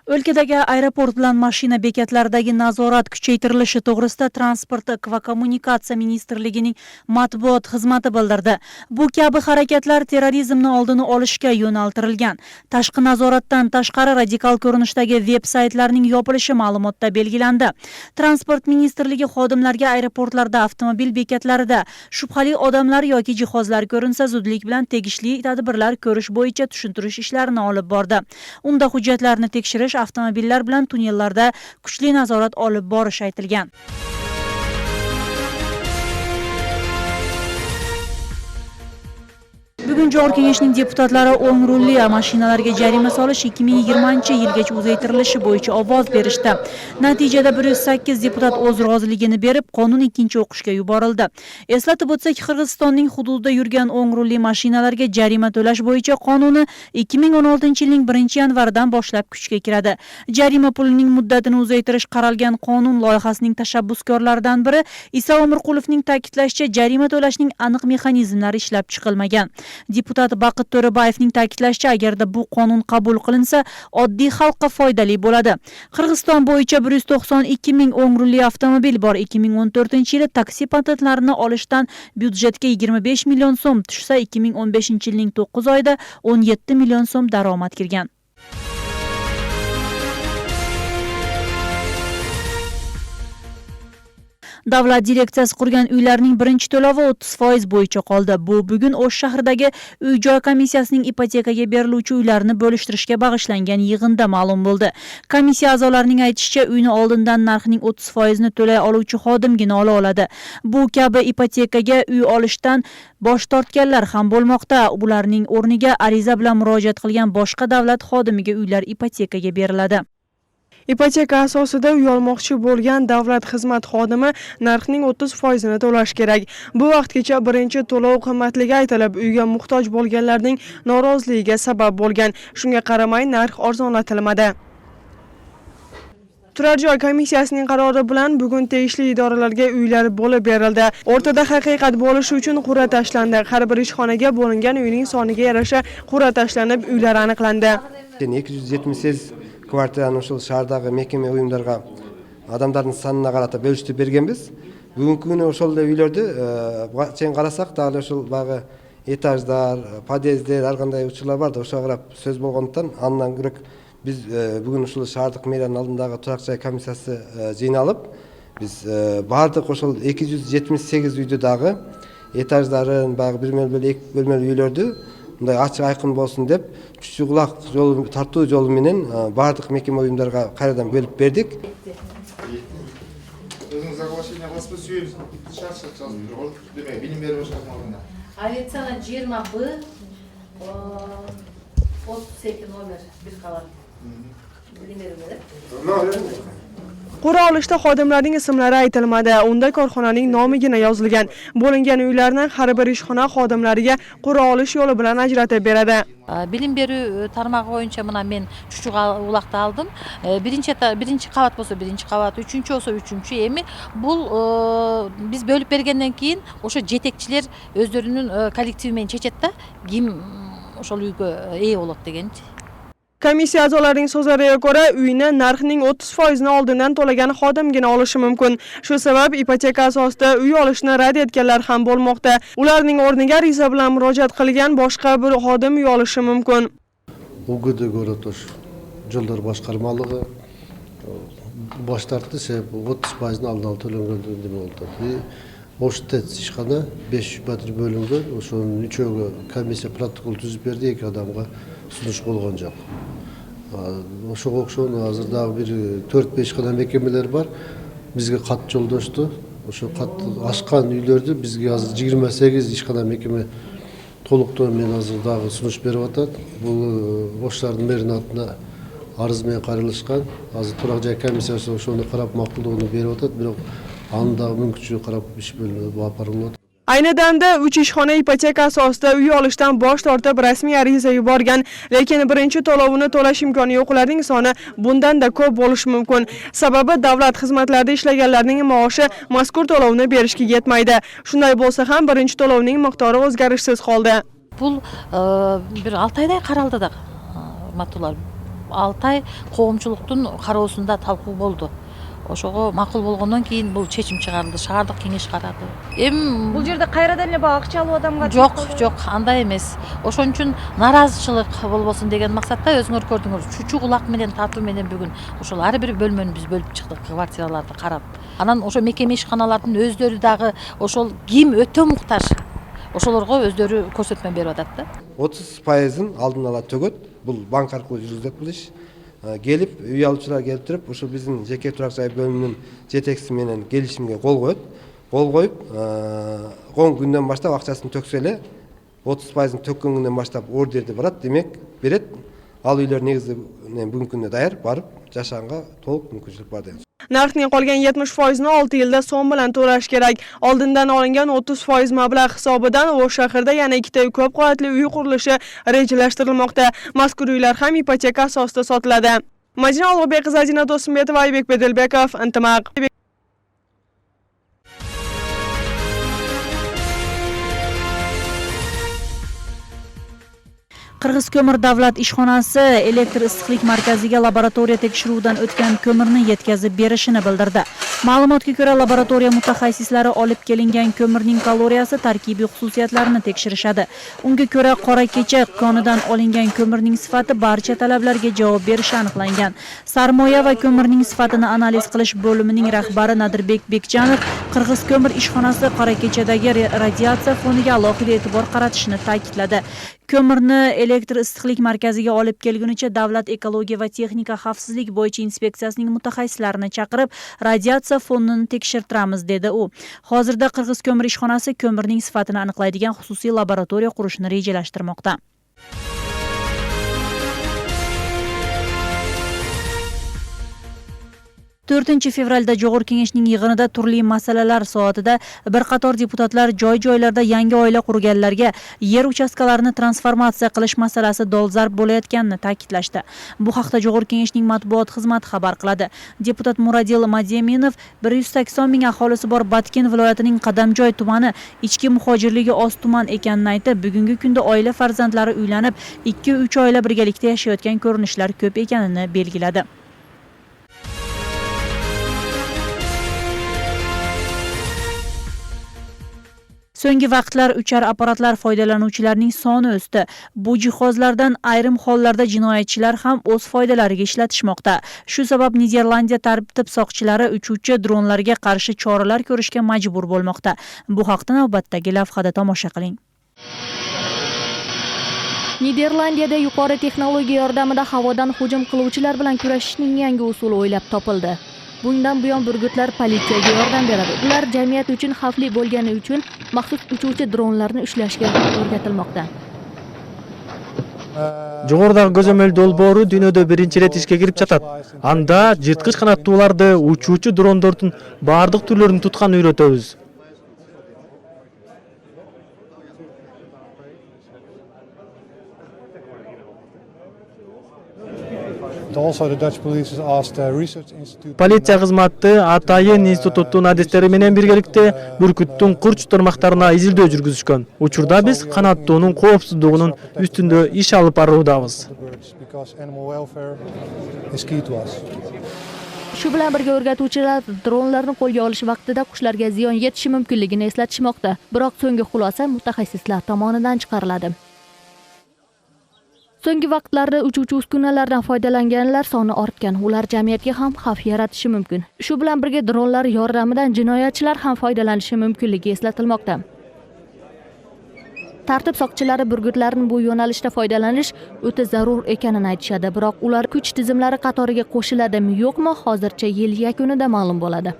O'lkadagi aeroport bilan mashina bekatlaridagi nazorat kuchaytirilishi to'g'risida Transport va kommunikatsiya ministrligining matbuot xizmati bildirdi. Bu kabi harakatlar terrorizmni oldini olishga yo'naltirilgan. Tashqi nazoratdan tashqari radikal ko'rinishdagi veb-saytlarning yopilishi ma'lumotda belgilandi. Transport ministrligi xodimlarga aeroportlarda, avtomobil bekatlarida shubhali odamlar yoki jihozlar ko'rinsa zudlik bilan tegishli tadbirlar ko'rish bo'yicha tushuntirish ishlarini olib bordi. Unda hujjatlarni tekshirish, avtomobillar bilan tunnellarda kuchli nazorat olib borish aytilgan. Bugun joriy kengashning deputatlari o'ng rulli mashinalarga jarima solish 2020-yilgacha uzaytirilishi bo'yicha ovoz berishdi. Natijada 108 deputat o'z roziligini berib, qonun ikkinchi o'qishga yuborildi. Eslatib o'tsak, Qirg'izistonning hududida yurgan o'ng rulli mashinalarga jarima to'lash bo'yicha qonuni 2016-yilning 1-yanvaridan boshlab kuchga kiradi. Jarima pulining muddatini uzaytirish qaralgan qonun loyihasining tashabbuskorlaridan biri Iso Umirqulovning ta'kidlashicha, jarima to'lashning aniq mexanizmlari ishlab chiqilmagan. Deputat Baqit To'rabayevning ta'kidlashicha, agarda bu qonun qabul qilinsa, oddiy xalqqa foydali bo'ladi. Qirg'iziston bo'yicha 192 ming o'ng rulli avtomobil bor. 2014-yili taksi patentlarini olishdan byudjetga 25 million so'm tushsa, 2015-yilning 9 oyida 17 million so'm daromad kirgan. Davlat direksiyasi qurgan uylarning birinchi to'lovi 30% bo'yicha qoldi. Bu bugun O'sh shahridagi uy-joy komissiyasining ipotekaga beriluvchi uylarni bo'lishtirishga bag'ishlangan yig'inda ma'lum bo'ldi. Komissiya a'zolarining aytishicha, uyni oldindan narxning 30%ni to'lay oluvchi xodimgina ola oladi. Bu kabi ipotekaga uy olishdan bosh tortganlar ham bo'lmoqda. Ularning o'rniga ariza bilan murojaat qilgan boshqa davlat xodimiga uylar ipotekaga beriladi. Ipoteka asosida uy olmoqchi bo'lgan davlat xizmat xodimi narxning 30%ni to'lash kerak. Bu vaqtgacha birinchi to'lov qimmatligi aytilib, uyga muhtoj bo'lganlarning noroziligiga sabab bo'lgan. Shunga qaramay narx arzonlatilmadi. Turar joy komissiyasining qarori bilan bugun tegishli idoralarga uylar bo'lib berildi. O'rtada haqiqat bo'lishi uchun qur'a tashlandi. Har bir ishxonaga bo'lingan uyning soniga yarasha qur'a tashlanib, uylar aniqlandi. 278 kvartirani ошол шаардагы мекеме уюмдарга адамдардын санына карата бөлүштүп бергенбиз. Бүгүнкү күнү ошол эле үйлөрдү чейин карасак дагы ошол багы этаждар, подъездер, ар кандай учурлар бар да, ошого карап сөз болгондуктан андан көрөк биз бүгүн ушул шаардык мэриянын алдындагы турак жай комиссиясы жыйналып, биз баардык ошол 278 үйдү дагы этаждарын, багы 1 бөлмөлүү, 2 бөлмөлүү үйлөрдү мындай ачык айкын болсун деп чүчү кулак жолу тартуу жолу менен баардык мекеме уюмдарга кайрадан бөлүп бердик. Өзүңүз оглашение кыласызбы? Сүйүн шарт жазып турган. Демек, билим берүү башкармалыгында. Александр 20Б 32 номер 1 кабат. Билим берүү. Qur'a olishda xodimlarning ismlari aytilmadi. Unda korxonaning nomigina yozilgan. Bo'lingan uylarni har bir ishxona xodimlariga qur'a olish yo'li bilan ajratib beradi. Bilim berүү тармагы боюнча мына мен чучук улакты алдым. Биринчи кабат болсо биринчи кабат, үчүнчү болсо үчүнчү. Эми бул биз бөлүп бергенден кийин ошо жетекчилер өздөрүнүн коллективи менен чечет да, ким ошол үйгө ээ болот дегенчи. Komissiya a'zolarining so'zlariga ko'ra, uyni narxning 30%ni oldindan to'lagan xodimgina olishi mumkin. Shu sabab ipoteka asosida uy olishni rad etganlar ham bo'lmoqda. Ularning o'rniga ariza bilan murojaat qilgan boshqa bir xodim uy olishi mumkin. УГД город ош жолдор башкармалыгы баш тартты, себеп 30%ны алдын ала төлөнгөн деп болду. Ош ТЭЦ ишкана 500 метр бөлүнгөн, ошонун үчөөгө комиссия протокол түзүп берди, 2 адамга сунуш болгон жок. Ошого окшон азыр дагы бир 4-5 гана мекемелер бар. Бизге кат жолдошту. Ошо кат ашкан үйлөрдү бизге азыр 28 ишкана мекеме толуктоо менен азыр дагы сунуш берип атат. Бул Оштардын мэринин атына арыз менен кайрылышкан. Азыр турак жай комиссиясы ошону карап макулдугун берип атат, бирок анын дагы мүмкүнчүлүгү карап иш бөлүнүп бапарылат. Ayni damda 3 ishxona ipoteka asosida uy olishdan bosh tortib rasmiy ariza yuborgan, lekin birinchi to'lovini to'lash imkoni yo'qlarning soni bundan-da ko'p bo'lishi mumkin. Sababi davlat xizmatlarida ishlaganlarning maoshi mazkur to'lovni berishga yetmaydi. Shunday bo'lsa ham birinchi to'lovning miqdori o'zgarishsiz qoldi. Bul bir 6 ayday qaraldi da, hurmatlilar. 6 ай коомчулуктун кароосунда талкуу болду. Ошого макул болгондон кийин бул чечим чыгарылды. Шаардык кеңеш карады. Эми Бул жерде кайрадан эле баягы акчалуу адамга жок, андай эмес. Ошон үчүн наразычылык болбосун деген максатта өзүңөр көрдүңөр. Чучу кулак менен тартуу менен бүгүн ошол ар бир бөлмөнү биз бөлүп чыктык, квартираларды карап. Анан ошо мекеме ишканалардын өздөрү дагы ошол ким өтө муктаж ошолорго өздөрү көрсөтмө берип атат да. 30%-ын алдын ала төгөт. Бул банк аркылуу жүргүзүлөт бул иш. Келип үй алуучулар келип туруп, ушул биздин жеке турак жай бөлүмүнүн жетекчиси менен келишимге кол коет. Кол коюп, 10 күндөн баштап акчасын төксө эле 30%-ын төккөн күндөн баштап ордерди барат, демек берет. Ал үйлөр негизи бүгүнкү күндө даяр, барып жашаганга толук мүмкүнчүлүк бар деген. Narxning qolgan 70%ni 6 yilda so'm bilan to'lash kerak. Oldindan olingan 30% mablag' hisobidan O'sh shahrida yana 2 ko'p qavatli uy qurilishi rejalashtirilmoqda. Mazkur uylar ham ipoteka asosida sotiladi. Majina Ulug'bekqizi, Adina Do'stinbetova, Aybek Bedilbekov, Intimaq. Qirg'iz ko'mir davlat ishxonasi elektr issiqlik markaziga laboratoriya tekshiruvidan o'tgan ko'mirni yetkazib berishini bildirdi. Ma'lumotga ko'ra, laboratoriya mutaxassislari olib kelingan ko'mirning kaloriyasi, tarkibiy xususiyatlarini tekshirishadi. Unga ko'ra, qora kecha konidan olingan ko'mirning sifati barcha talablarga javob berishi aniqlangan. Sarmoya va ko'mirning sifatini analiz qilish bo'limining rahbari Nadirbek Bekjanov Qirg'iz ko'mir ishxonasi qora kechadagi radiatsiya foniga alohida e'tibor qaratishini ta'kidladi. Ko'mirni elektr issiqlik markaziga olib kelgunicha Davlat ekologiya va texnika xavfsizlik bo'yicha inspeksiyasining mutaxassislarini chaqirib, radiatsiya fonini tekshirtiramiz, dedi u. Hozirda Qirg'iz ko'mir ishxonasi ko'mirning sifatini aniqlaydigan xususiy laboratoriya qurishni rejalashtirmoqda. 4 fevralda Jo'g'ir Kengeshning yig'inida turli masalalar soatida bir qator deputatlar joy-joylarda yangi oila qurganlarga yer uchastkalarini transformatsiya qilish masalasi dolzarb bo'layotganini ta'kidlashdi. Bu haqda Jo'g'ir Kengeshning matbuot xizmati xabar qiladi. Deputat Muradil Madyaminov 180 ming aholisi bor Batken viloyatining Qadamjoy tumani ichki muhojirligi oz tuman ekanini aytib, bugungi kunda oila farzandlari uylanib, 2-3 oila birgalikda yashayotgan ko'rinishlar ko'p ekanini belgiladi. So'nggi vaqtlar uchar apparatlar foydalanuvchilarining soni o'sdi. Bu jihozlardan ayrim hollarda jinoyatchilar ham o'z foydalariga ishlatishmoqda. Shu sabab Niderlandiya tartib soqchilari uchuvchi dronlarga qarshi choralar ko'rishga majbur bo'lmoqda. Bu haqda navbatdagi lavhada tomosha qiling. Niderlandiyada yuqori texnologiya yordamida havodan hujum qiluvchilar bilan kurashishning yangi usuli o'ylab topildi. Bundan buyon burgutlar politsiyaga yordam beradi. Ular jamiyat uchun xavfli bo'lgani uchun maxsus uchuvchi dronlarni ushlashga o'rgatilmoqda. Жогорудагы көзөмөл долбоору дүйнөдө биринчи рет ишке кирип жатат. Анда жырткыч канаттууларды, учуучу дрондордун бардык түрлөрүн туткан үйрөтөбүз. Полиция кызматы Атайын институттун адистери менен биргеликте бүркүттүн курч тармактарына изилдөө жүргүзүшкөн. Учурда биз канаттуунун коопсуздугунун үстүндө иш алып баруудабыз. Shu bilan birga o'rgatuvchilar dronlarni qo'lga olish vaqtida qushlarga ziyon yetishi mumkinligini eslatishmoqda. Biroq so'nggi xulosa mutaxassislar tomonidan chiqariladi. So'nggi vaqtlarda uchuvchi uskunalardan foydalanganlar soni ortgan. Ular jamiyatga ham xavf yaratishi mumkin. Shu bilan birga dronlar yordamidan jinoyatchilar ham foydalanishi mumkinligi eslatilmoqda. Tartib soqchilari burgutlarning bu yo'nalishda foydalanish o'ta zarur ekanini aytishadi. Biroq ular kuch tizimlari qatoriga qo'shiladimi, yo'qmi, hozircha yil yakunida ma'lum bo'ladi.